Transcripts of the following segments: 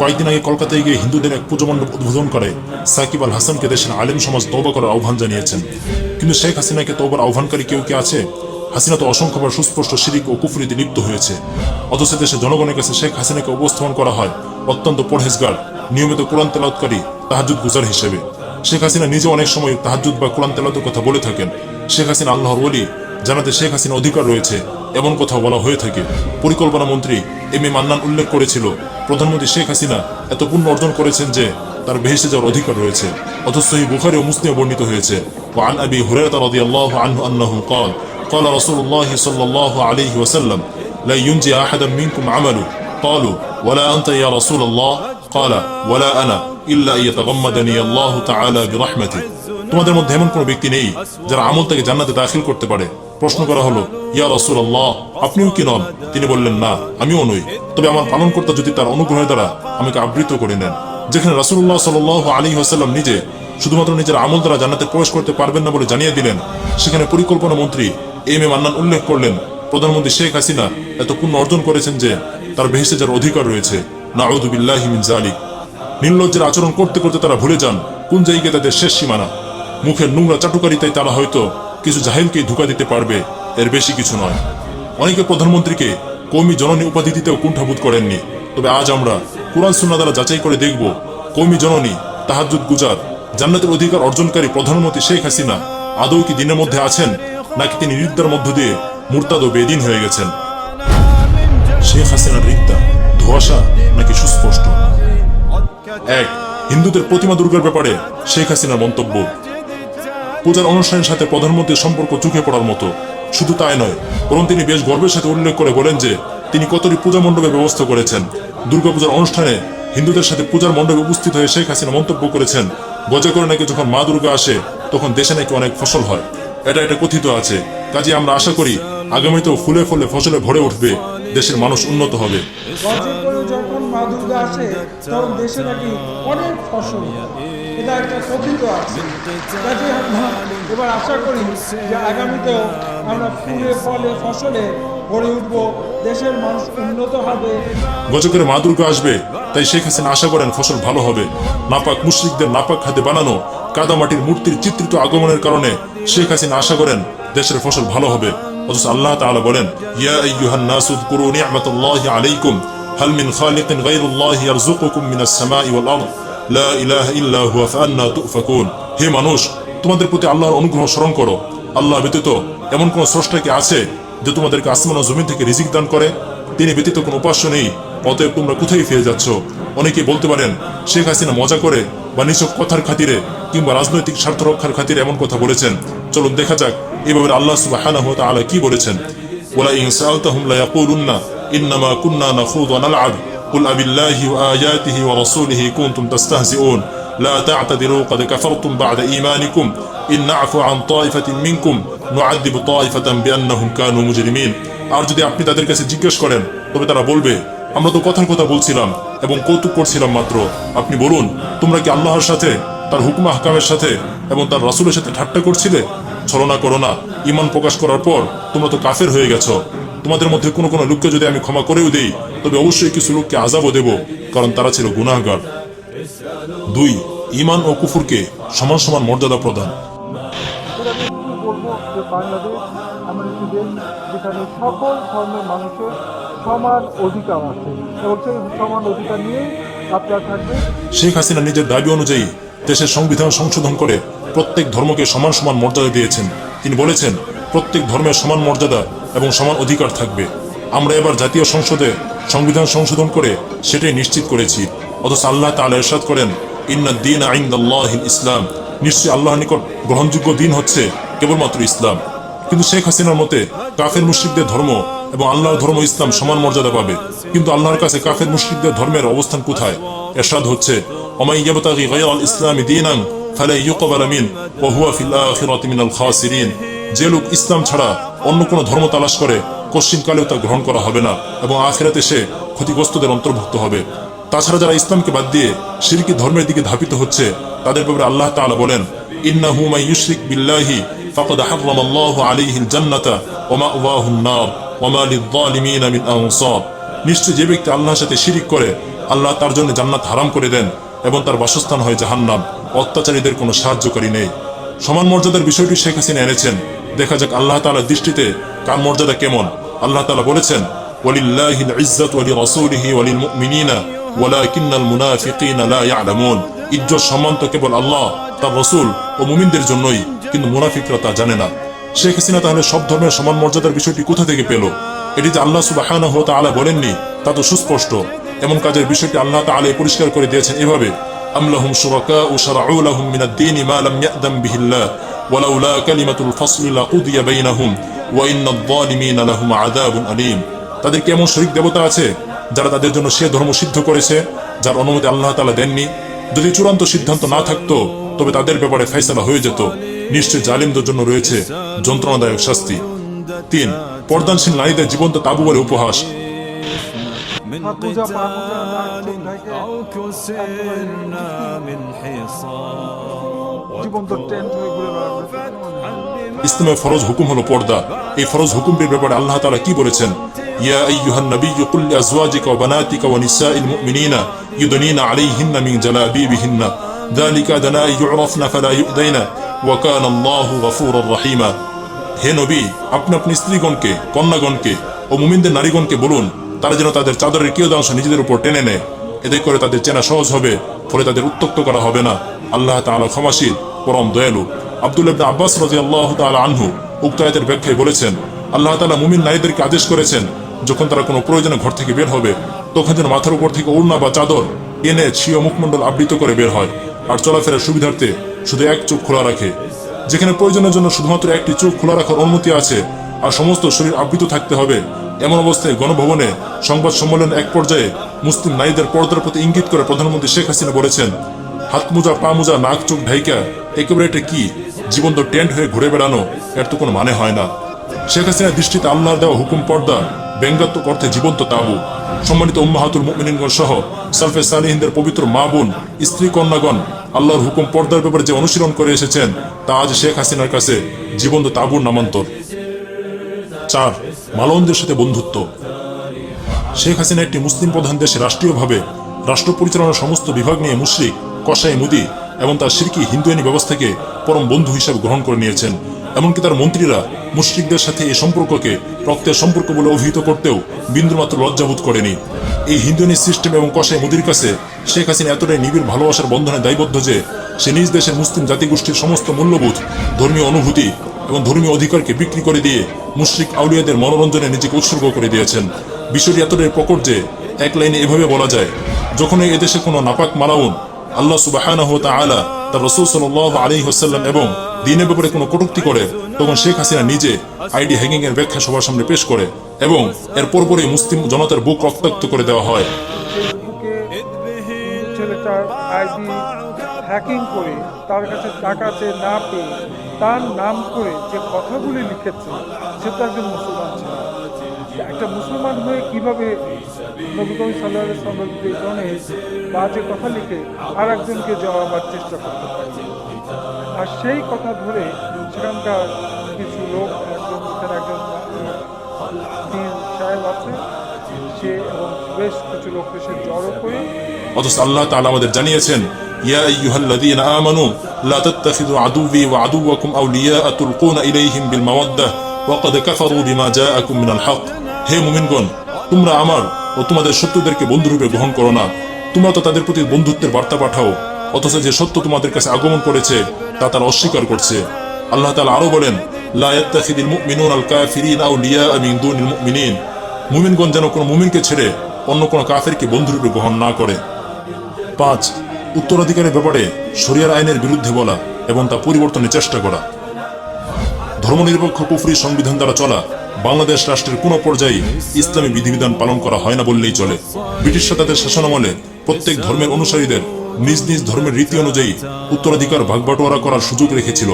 কয়েকদিন আগে কলকাতায় গিয়ে হিন্দুদের এক পুজোমণ্ডপ উদ্বোধন করে সাকিব আল হাসানকে দেশের আলেম সমাজ তওবা করার আহ্বান জানিয়েছেন। কিন্তু শেখ হাসিনাকে তওবার আহ্বানকারী কেউ কি আছে? হাসিনা তো অসংখ্যবার সুস্পষ্ট শিরিক ও কুফরিতে লিপ্ত হয়েছে। অথচ দেশের জনগণের কাছে শেখ হাসিনাকে উপস্থাপন করা হয় অত্যন্ত পরহেজগার, নিয়মিত কোরআন তেলাওয়াতকারী, তাহাজ্জুদ গুজার হিসেবে। শেখ হাসিনা নিজে অনেক সময় তাহাজ্জুদ বা কোরআন তেলাওয়াতের কথা বলে থাকেন। শেখ হাসিনা আল্লাহর ওলি, জানাতে শেখ হাসিনা অধিকার রয়েছে এমন কথা বলা হয়ে থাকে। পরিকল্পনা মন্ত্রী এম এ মান্নান উল্লেখ করেছিল, প্রধানমন্ত্রী শেখ হাসিনা এত পুণ্য অর্জন করেছেন যে তার বেহেশতে যাওয়ার অধিকার রয়েছে। অথচ সহিহ বুখারী ও মুসলিমে বর্ণিত হয়েছে, وعن أبي هريرة رضي الله عنه أنه قال قال رسول الله صلى الله عليه وسلم لا ينجي أحدا منكم عمله قالوا ولا أنت يا رسول الله قال ولا أنا إلا أن يتغمدني الله تعالى برحمته। তোমাদের মধ্যে এমন কোনো ব্যক্তি নেই যার আমল তাকে জান্নাতে দাখিল করতে পারে। প্রশ্ন করা হলো, ইয়া রাসূলুল্লাহ, আপনিও কি নন? তিনি বললেন, না, আমিও নই, তবে আমার পালনকর্তা যদি তার অনুগ্রহের দ্বারা আমাকে আবৃত করে নেন। যেখানে রাসূলুল্লাহ সাল্লাল্লাহু আলাইহি ওয়াসাল্লাম নিজে শুধুমাত্র নিজের আমল দ্বারা জান্নাতে প্রবেশ করতে পারবেন না বলে জানিয়ে দিলেন, সেখানে পরিকল্পনা মন্ত্রী এম এ মান্নান উল্লেখ করলেন প্রধানমন্ত্রী শেখ হাসিনা এত পুণ্য অর্জন করেছেন যে তার বেহেশতে যাওয়ার অধিকার রয়েছে। নাউযু বিল্লাহি মিন যালিক। নির্লজ্জের আচরণ করতে করতে তারা ভুলে যান কোন জায়গায় তাদের শেষ সীমানা। মুখের নোংরা চাটুকারিতায় তারা হয়তো কিছু জাহিলকেই ধোঁকা দিতে পারবে, এর বেশি কিছু নয়। অনেকে প্রধানমন্ত্রীকে কওমি জননী উপাধি দিতেও কুণ্ঠাবোধ করেননি। তবে আজ আমরা কুরআন সুন্নাহ দ্বারা যাচাই করে দেখব, কওমি জননী, তাহাজ্জুদ গুজার, জান্নাতের অধিকার অর্জনকারী প্রধানমন্ত্রী শেখ হাসিনা আদৌ কি দিনের মধ্যে আছেন, নাকি তিনি রিদ্দার মধ্য দিয়ে মুরতাদ ও বেদিন হয়ে গেছেন? শেখ হাসিনার রিদ্দা ধোঁয়াশা নাকি সুস্পষ্ট? এক, হিন্দুদের প্রতিমা দুর্গার ব্যাপারে শেখ হাসিনার মন্তব্য। পূজার অনুষ্ঠানের সাথে প্রধানমন্ত্রীর সম্পর্ক চোখে পড়ার মতো। শুধু তাই নয়, বরং তিনি বেশ গর্বের সাথে উল্লেখ করে বলেন যে তিনি কতটি পূজা মণ্ডপের ব্যবস্থা করেছেন। দুর্গাপূজার অনুষ্ঠানে হিন্দুদের সাথে পূজার মণ্ডপে উপস্থিত হয়ে শেখ হাসিনা মন্তব্য করেছেন, গজা করে নাকি যখন মা দুর্গা আসে তখন দেশে নাকি অনেক ফসল হয়। এটা কথিত আছে। কাজে আমরা আশা করি আগামীতেও ফুলে ফলে ফসলে ভরে উঠবে, দেশের মানুষ উন্নত হবে। যখন মা দুর্গা আসে তখন দেশে নাকি অনেক ফসল, এটা একটা কথিত আছে। কাজে আমরা এবার আশা করি যে আগামীতেও আমরা ফুলে ফলে ফসলে ভরে উঠবো, দেশের মানুষ উন্নত হবে। গজকের মা দুর্গা আসবে, তাই শেখ হাসিনা আশা করেন ফসল ভালো হবে। নাপাক মুশরিকদের নাপাক হাতে বানানো কাদামাটির মূর্তির চিত্রিত আগমনের কারণে শেখ হাসিনা আশা করেন দেশের ফসল ভালো হবে। অথচ আল্লাহ তাআলা বলেন, ইয়া আইয়ুহান নাসু যকুরু নি'মাতাল্লাহি আলাইকুম হাল মিন খালিকিন গায়রুল্লাহি ইয়ারযুকুকুম মিনাস সামাই ওয়াল আরদ লা ইলাহা ইল্লা হুয়া ফাআন্না তুফাকুন। হে মানুষ, তোমাদের প্রতি আল্লাহর অনুগ্রহ স্মরণ করো। আল্লাহ ব্যতীত এমন কোন স্রষ্টা কি আছে যে তোমাদেরকে আসমান ও জমিন থেকে রিজিক দান করে? তিনি ব্যতীত কোনো উপাস্য নেই, অতএব তোমরা কোথায় ফিরে যাচ্ছ? অনেকে বলতে পারেন শেখ হাসিনা মজা করে বা নিছক কথার খাতিরে কিংবা রাজনৈতিক স্বার্থ রক্ষার খাতিরে এমন কথা বলেছেন। চলুন দেখা যাক এভাবে আল্লাহ সুবহানাহু ওয়া তাআলা কি বলেছেন। ওয়ালা ইন সাআলতাহুম লা ইয়াকুলুন্না ইন্নামা কুন্না নাখুযু ওয়া নালআব কুল আবিল্লাহি ওয়া আয়াতিহি ওয়া রাসূলিহি কুনতুম তাস্তাহজিউন লা তা'তাদিরু ক্বাদ কাফারতুম বা'দা ঈমানিকুম ইন না'ফু আন তা'iফাতিন মিনকুম নু'আযিবু তা'iফাতান বিআন্নাহুম কানু মুজরিমিন। আর যদি আপনি তাদের কাছে জিজ্ঞেস করেন, তবে তারা বলবে, আমরা তো কথার কথা বলছিলাম এবং কৌতুক করছিলাম মাত্র। আপনি বলুন, তোমরা কি আল্লাহর সাথে, তার হুকুম আহকামের সাথে এবং তার রাসূলের সাথে ঠাট্টা করছিলে? ছলনা করো না। ঈমান প্রকাশ করার পর তোমরা তো কাফের হয়ে গেছো। তোমাদের মধ্যে কোনো কোনো লোককে যদি আমি ক্ষমা করেও দেই, তবে অবশ্যই কিছু লোককে আযাবও দেব, কারণ তারা ছিল গুনাহগার। 2, ঈমান ও কুফরকে সমান সমান মর্যাদা প্রদান। বাংলাদেশ এমন একটি দেশ যেখানে সকল ধর্মের মানুষের সমান অধিকার আছে এবং সেই সমান অধিকার নিয়েই আপনারা থাকবে। শেখ হাসিনা নিজের দাবি অনুযায়ী দেশের সংবিধান সংশোধন করে প্রত্যেক ধর্মকে সমান সমান মর্যাদা দিয়েছেন। তিনি বলেছেন, প্রত্যেক ধর্মের সমান মর্যাদা এবং সমান অধিকার থাকবে। আমরা এবার জাতীয় সংসদে সংবিধান সংশোধন করে সেটাই নিশ্চিত করেছি। অথচ আল্লাহ তাআলা ইরশাদ করেন, ইন্নাদ দীনা ইনদাল্লাহিল ইসলাম, নিশ্চয়ই আল্লাহর নিকট গ্রহণযোগ্য দিন হচ্ছে কেবলমাত্র ইসলাম। কিন্তু শেখ হাসিনার মতে কাফের মুশরিকদের ধর্ম এবং আল্লাহর ধর্ম ইসলাম সমান মর্যাদা পাবে। কিন্তু আল্লাহর কাছে কাফের মুশরিকদের ধর্মের অবস্থান কোথায়? ইরশাদ হচ্ছে, ওমাই ইয়াবতাগি গায়রাল ইসলামি দীনান ফালা ইউকবাল মিন ওয়া হুয়া ফিল আখিরাতি মিনাল খাসিরিন। যে লোক ইসলাম ছাড়া অন্য কোনো ধর্ম তালাশ করে, কশ্চিনকালেও তা গ্রহণ করা হবে না এবং আখিরাতে সে ক্ষতিগ্রস্তদের অন্তর্ভুক্ত হবে। তাছাড়া যারা ইসলামকে বাদ দিয়ে শিরকি ধর্মের দিকে ধাবিত হচ্ছে, তাদের ব্যাপারে আল্লাহ তাআলা বলেন, ইন্নাহু মান ইউশরিক বিল্লাহি ফাকাদ হারামাল্লাহু আলাইহিল জান্নাতা ওয়া মাওয়াহুন নার ওয়া মা লিয-যালিমিনা মিন আনসার। নিশ্চয় যে ব্যক্তি আল্লাহর সাথে শিরিক করে আল্লাহ তার জন্য জান্নাত হারাম করে দেন এবং তার বাসস্থান হয় জাহান্নাম। অত্যাচারীদের কোনো সাহায্যকারী নেই। সমান মর্যাদার বিষয়টি শেখ হাসিনা এনেছেন। দেখা যাক আল্লাহ তাআলার দৃষ্টিতে কার মর্যাদা কেমন। আল্লাহ তাআলা বলেছেন, ওয়ালিল্লাহিল ইজ্জাতু ওয়া লিরাসূলিহি ওয়া লিল মুমিনিনা ওয়ালাকিন্নাল মুনাফিকিনা লা ইয়ালামুন। ইজ্জত সম্মান তো কেবল আল্লাহ, তার রাসূল ও মুমিনদের জন্যই, কিন্তু মুনাফিকরা তা জানে না। শেখ হাসিনা তাহলে সব ধর্মের সমান মর্যাদার বিষয়টি কোথা থেকে পেল? এটি যে আল্লাহ সুবহানাহু ওয়া তাআলা বলেননি তা তো সুস্পষ্ট। এমন কাজের বিষয়টি আল্লাহ তাআলা পরিষ্কার করে দিয়েছেন এভাবে, আম লাহুম শুরাকাউ শারউ লাহুম মিনাদ দীনি মা লাম ইয়া'যাম বিহিল্লাহ ওয়ালাউলা কালিমাতুল ফাসলি লাকুদিয়া বাইনাহুম ওয়া ইন্নাদ যালিমিনা লাহুম আযাবুন আলীম। তাদের কি এমন শরীক দেবতা আছে যারা তাদের জন্য সে ধর্ম সিদ্ধ করেছে যার অনুমতি আল্লাহ তাআলা দেননি? যদি চূড়ান্ত সিদ্ধান্ত না থাকতো তবে তাদের ব্যাপারে ফয়সালা হয়ে যেত। নিশ্চয় জালিমদের জন্য রয়েছে যন্ত্রণাদায়ক শাস্তি। 3. পর্দানশীল নারীদের জীবন্ত তাবু বলে উপহাস। ইসলামের ফরজ হুকুম হলো পর্দা। এই ফরজ হুকুমটির ব্যাপারে আল্লাহ তাআলা কি বলেছেন? ইয়া আইয়ুহান নাবিয়্যু কুল লিআজওয়াজিকা ওয়া বানাতিকা ওয়া নিসাইল মুমিনিনা ইউদনিনা আলাইহিন্না মিন জালাবিবিহিন্না যালিকা আদনা ইউরাফনা ফালা ইউদাইনা ওয়া কানা আল্লাহু গফুরুর রহিমা। হে নবী, আপনি আপনার স্ত্রীগণকে, কন্যাগণকে ও মুমিনদের নারীগণকে বলুন তারা যেন তাদের চাদরের কিয়দাংশ নিজেদের উপর টেনে নেয়। এতে করে তাদের চেনা সহজ হবে, ফলে তাদের উত্ত্যক্ত করা হবে না। আল্লাহ তাআলা ক্ষমাশীল, পরম দয়ালু। আব্দুল্লাহ ইবনে আব্বাস রাদিয়াল্লাহু তাআলা আনহু উক্ত আয়াতের ব্যাখ্যায় বলেছেন, আল্লাহ তাআলা মুমিন নারীদেরকে আদেশ করেছেন যখন তারা কোনো প্রয়োজনে ঘর থেকে বের হবে তখন যেন মাথার উপর থেকে ওড়না বা চাদর এনে স্বীয় মুখমণ্ডল আবৃত করে বের হয়, আর চলাফেরার সুবিধার্থে শুধু এক চোখ খোলা রাখে। যেখানে প্রয়োজনের জন্য শুধুমাত্র একটি চোখ খোলা রাখার অনুমতি আছে আর সমস্ত শরীর আবৃত থাকতে হবে, এমন অবস্থায় গণভবনে সংবাদ সম্মেলনের এক পর্যায়ে মুসলিম নারীদের পর্দার প্রতি ইঙ্গিত করে প্রধানমন্ত্রী শেখ হাসিনা বলেছেন, হাত মোজা, পা মোজা, নাক চোখ ঢাইকা একেবারে এটা কি জীবন্ত টেন্ট হয়ে ঘুরে বেড়ানো? এর তো কোনো মানে হয় না। শেখ হাসিনার দৃষ্টিতে আল্লাহর দেওয়া হুকুম পর্দা ব্যঙ্গাত্মক অর্থে জীবন্ত তাবু। সম্মানিত উম্মাহাতুল মুমিনিনগণ সহ সালফে সালিহিনদের পবিত্র মা বোন, স্ত্রী কন্যাগণ আল্লাহর হুকুম পর্দার ব্যাপারে যে অনুশীলন করে এসেছেন তা আজ শেখ হাসিনার কাছে জীবন্ত তাবুর নামান্তর। 4. মালওয়ানদের সাথে বন্ধুত্ব। শেখ হাসিনা একটি মুসলিম প্রধান দেশে রাষ্ট্রীয়ভাবে রাষ্ট্র পরিচালনার সমস্ত বিভাগ নিয়ে মুশরিক, কসাই মুদি এবং তার শিরকি হিন্দুয়ানি ব্যবস্থাকে পরম বন্ধু হিসাবে গ্রহণ করে নিয়েছেন। এমনকি তার মন্ত্রীরা মুশরিকদের সাথে এই সম্পর্ককে রক্তের সম্পর্ক বলে অভিহিত করতেও বিন্দুমাত্র লজ্জাবোধ করেনি। এই হিন্দুয়ানি সিস্টেম এবং কসাই মুদির কাছে শেখ হাসিনা এতটাই নিবিড় ভালোবাসার বন্ধনে দায়বদ্ধ যে সে নিজ দেশের মুসলিম জাতিগোষ্ঠীর সমস্ত মূল্যবোধ, ধর্মীয় অনুভূতি এবং ধর্মীয় অধিকারকে বিক্রি করে দিয়ে মুশরিক আউলিয়াদের মনোরঞ্জনে নিজেকে উৎসর্গ করে দিয়েছেন। বিষয়টি এতটাই প্রকট যে এক লাইনে এভাবে বলা যায়, যখনই এদেশে কোনো নাপাক মালাউন আল্লাহ সুবহানাহু ওয়া তাআলা, তার রাসূল সাল্লাল্লাহু আলাইহি ওয়াসাল্লাম এবং দ্বীনের ব্যাপারে কোনো কটূক্তি করে তখন শেখ হাসিনা নিজে আইডি হ্যাঙ্গিং এর ব্যাখ্যা সবার সামনে পেশ করে এবং এর পরপরই মুসলিম জনতার বুক রক্তাক্ত করে দেওয়া হয়। ছেলেটার আইডি হ্যাকিং করে তার কাছে টাকা চেয়ে না পেয়ে তার নাম করে যে কথাগুলি লিখেছে সে তো একজন মুসলমান ছিল। একটা মুসলমান হয়ে কিভাবে নবী করিম সাল্লাল্লাহু আলাইহি ওয়াসাল্লামের এই ধরনের বাজে কথা লিখে আর একজনকে জবাবার চেষ্টা করতে পারে? আর সেই কথা ধরে সেখানকার কিছু লোক, একজন সাহেব আছে, সে এবং বেশ কিছু লোককে সে জড়ো করে। অথচ আল্লাহ তাআলা আমাদের জানিয়েছেন, ইয়া আইয়ুহাল্লাযীনা আমানু লা তাত্তাখিযু আদুওয়ি ওয়া আদুওয়াকুম আউলিয়াআ তুলকুনা ইলাইহিম বিল মাওয়াদ্দাহ ওয়া ক্বাদ কাফারু বিমা জাআকুম মিনাল হক। হে মুমিনগণ, তোমরা আমার ও তোমাদের শত্রুদেরকে বন্ধুরূপে গ্রহণ করো না। তোমরা তো তাদের প্রতি বন্ধুত্বের বার্তা পাঠাও, অথচ যে সত্য তোমাদের কাছে আগমন করেছে তা তারা অস্বীকার করছে। আল্লাহ তাআলা আরো বলেন, লা ইয়াত্তাখিযুল মুমিনুনাল কাফিরিনা আউলিয়া মিন দুনিল মুমিনিন। মুমিনগণ যেন কোনো মুমিনকে ছেড়ে অন্য কোনো কাফেরকে বন্ধুরূপে গ্রহণ না করে। 5. উত্তরাধিকারের ব্যাপারে শরিয়ার আইনের বিরুদ্ধে বলা এবং তা পরিবর্তনের চেষ্টা করা। ধর্মনিরপেক্ষ কুফরি সংবিধান দ্বারা চলা বাংলাদেশ রাষ্ট্রের কোনো পর্যায়ে ইসলামী বিধিবিধান পালন করা হয় না বললেই চলে। ব্রিটিশরা তাদের শাসনামলে প্রত্যেক ধর্মের অনুসারীদের নিজ নিজ ধর্মের রীতি অনুযায়ী উত্তরাধিকার ভাগবাটোয়ারা করার সুযোগ রেখেছিল।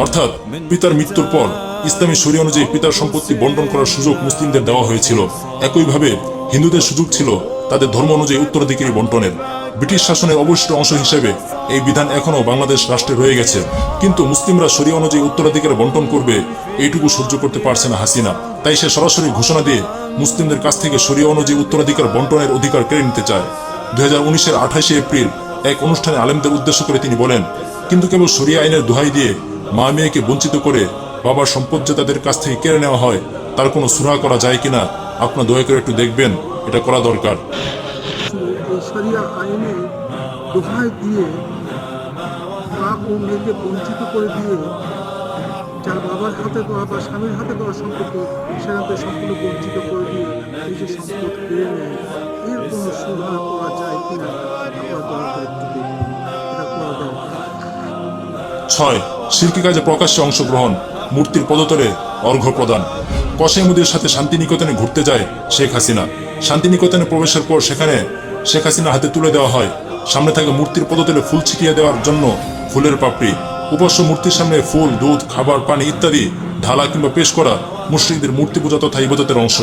অর্থাৎ পিতার মৃত্যুর পর ইসলামী শরিয়া অনুযায়ী পিতার সম্পত্তি বন্টন করার সুযোগ মুসলিমদের দেওয়া হয়েছিল। একইভাবে হিন্দুদের সুযোগ ছিল তাদের ধর্ম অনুযায়ী উত্তরাধিকারী বন্টনের। ব্রিটিশ শাসনের অবশিষ্ট অংশ হিসেবে এই বিধান এখনও বাংলাদেশ রাষ্ট্রে রয়ে গেছে, কিন্তু মুসলিমরা শরিয়া অনুযায়ী উত্তরাধিকার বন্টন করবে এইটুকু সহ্য করতে পারছে না হাসিনা। তাই সে সরাসরি ঘোষণা দিয়ে মুসলিমদের কাছ থেকে শরিয়া অনুযায়ী উত্তরাধিকার বন্টনের অধিকার কেড়ে নিতে চায়। 2019-এর 28শে এপ্রিল এক অনুষ্ঠানে আলেমদের উদ্দেশ্য করে তিনি বলেন, কিন্তু কেবল শরিয়া আইনের দোহাই দিয়ে মা মেয়েকে বঞ্চিত করে বাবার সম্পদ যে তাদের কাছ থেকে কেড়ে নেওয়া হয় তার কোনো সুরাহা করা যায় কিনা আপনার দয়া করে একটু দেখবেন, এটা করা দরকার। এই শরিয়া আইনে দোহাই দিয়ে মা ও মেয়েকে বঞ্চিত করে দিয়ে যার বাবার হাতে দেওয়া বা স্বামীর হাতে দেওয়া সম্পত্তি সেখানে সম্পূর্ণ বঞ্চিত করে দিয়ে এই যে সম্পদ কেড়ে নেয়, এর কোনো সুরাহা করা যায় কিনা আপনার দয়া করে একটু দেখুন, এটা করা দরকার। 6. শিরকি কাজে প্রকাশ্যে অংশগ্রহণ, মূর্তির পদতলে অর্ঘ্য প্রদান। কসাইমুদির সাথে শান্তিনিকেতনে ঘুরতে যায় শেখ হাসিনা। শান্তিনিকেতনে প্রবেশের পর সেখানে শেখ হাসিনা হাতে তুলে দেওয়া হয় সামনে থাকা মূর্তির পদতলে ফুল ছিটিয়ে দেওয়ার জন্য ফুলের পাপড়ি। উপাস্য মূর্তির সামনে ফুল, দুধ, খাবার, পানি ইত্যাদি ঢালা কিংবা পেশ করা মুশরিকদের মূর্তি পূজা তথা ইবাদতের অংশ।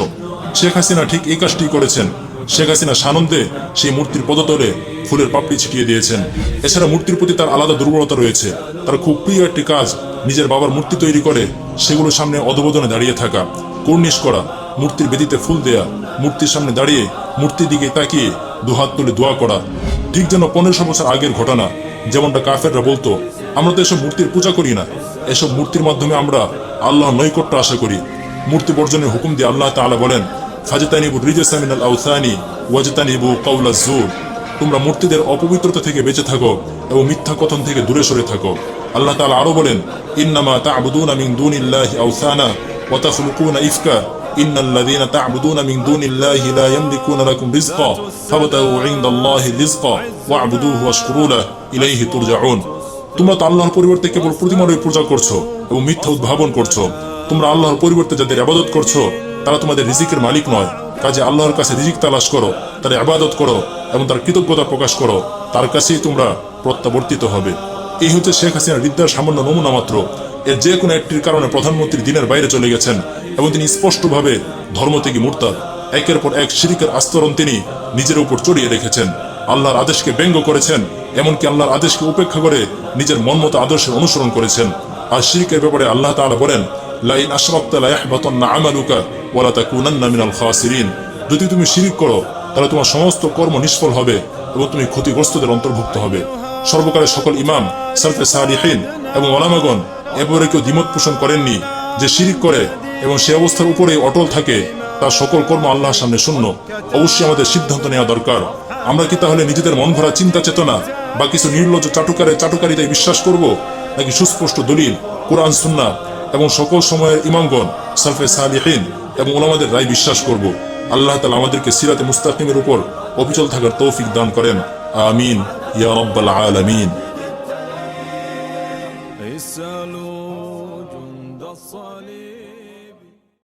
শেখ হাসিনা ঠিক এই কাজটি করেছেন। শেখ হাসিনা সানন্দে সেই মূর্তির পদতলে ফুলের পাপড়ি ছিটিয়ে দিয়েছেন। এছাড়া মূর্তির প্রতি তার আলাদা দুর্বলতা রয়েছে। তার খুব প্রিয় একটি কাজ নিজের বাবার মূর্তি তৈরি করে সেগুলোর সামনে অধবোধনে দাঁড়িয়ে থাকা, কর্নিশ করা, মূর্তির বেদিতে ফুল দেয়া, মূর্তির সামনে দাঁড়িয়ে মূর্তির দিকে তাকিয়ে দুহাত তুলে দোয়া করা। ঠিক যেন 1500 বছর আগের ঘটনা। যেমনটা কাফেররা বলতো, আমরা তো এসব মূর্তির পূজা করি না, এসব মূর্তির মাধ্যমে আমরা আল্লাহর নৈকট্য আশা করি। মূর্তি বর্জনের হুকুম দিয়ে আল্লাহ তাআলা বলেন, ফাজতানিবু রিজসা মিনাল আওসানি ওয়াজতানিবু কাওলাজ জুর। তোমরা মূর্তিদের অপবিত্রতা থেকে বেঁচে থাকো এবং মিথ্যা কথন থেকে দূরে সরে থাকো। আল্লাহ তাআলা আরো বলেন, ইন্নামা তা'বুদুনা মিন দুনিল্লাহি আওসানা ওয়া তাখলুকুনা ইফকা ইন্নাল্লাযীনা তা'বুদুনা মিন দুনিল্লাহি লা ইয়ামলিকুনা লাকুম রিজকা ফাবতাগু ইনদাল্লাহি রিজকা ওয়া'বুদুহু ওয়াশকুরু লাহু ইলাইহি তুরজাউন। তোমরা তো আল্লাহর পরিবর্তে কেবল প্রতিমারই পূজা করছো এবং মিথ্যা উদ্ভাবন করছো। তোমরা আল্লাহর পরিবর্তে যাদের ইবাদত করছো তারা তোমাদের রিজিকের মালিক নয়। কাজে আল্লাহর কাছে রিজিক তালাশ করো, তার ইবাদত করো এবং তার কৃতজ্ঞতা প্রকাশ করো, তার কাছেই তোমরা প্রত্যাবর্তিত হবে। এই হচ্ছে শেখ হাসিনার বিদ্যার সামান্য নমুনা মাত্র। এর যে কোনো একটির কারণে প্রধানমন্ত্রী দিনের বাইরে চলে গেছেন এবং তিনি স্পষ্টভাবে ধর্ম থেকে মুরতাদ। একের পর এক শিরকের আস্তরণ তিনি নিজের উপর চড়িয়ে রেখেছেন। আল্লাহর আদেশকে ব্যঙ্গ করেছেন, এমনকি আল্লাহর আদেশকে উপেক্ষা করে নিজের মনমতো আদর্শের অনুসরণ করেছেন। আর শিরকের ব্যাপারে আল্লাহ তাআলা বলেন, লাইন আশরাকতা লা ইয়াহবাতান্না আমালুকা ওয়া লা তাকুনান্না মিনাল খাসিরিন। যদি তুমি শিরক করো তাহলে তোমার সমস্ত কর্ম নিষ্ফল হবে এবং তুমি ক্ষতিগ্রস্তদের অন্তর্ভুক্ত হবে। সর্বকালের সকল ইমাম, সালফে সালিহিন এবং ওলামাগণ এবারে কেউ দ্বিমত পোষণ করেননি যে শিরক করে এবং সে অবস্থার উপরেই অটল থাকে তার সকল কর্ম আল্লাহর সামনে শূন্য। অবশ্যই আমাদের সিদ্ধান্ত নেওয়া দরকার। আমরা কি তাহলে নিজেদের মন ভরা চিন্তা চেতনা বা কিছু নির্লজ্জ চাটুকারিতায় বিশ্বাস করব, নাকি সুস্পষ্ট দলিল, কোরআন, সুন্নাহ এবং সকল সময়ের ইমামগণ, সালফে সালিহিন এবং ওলামাদের রায় বিশ্বাস করব? আল্লাহ তাআলা আমাদেরকে সিরাতে মুস্তাকিমের উপর অবিচল থাকার তৌফিক দান করেন। আমিন ইয়া রাব্বাল আলামিন।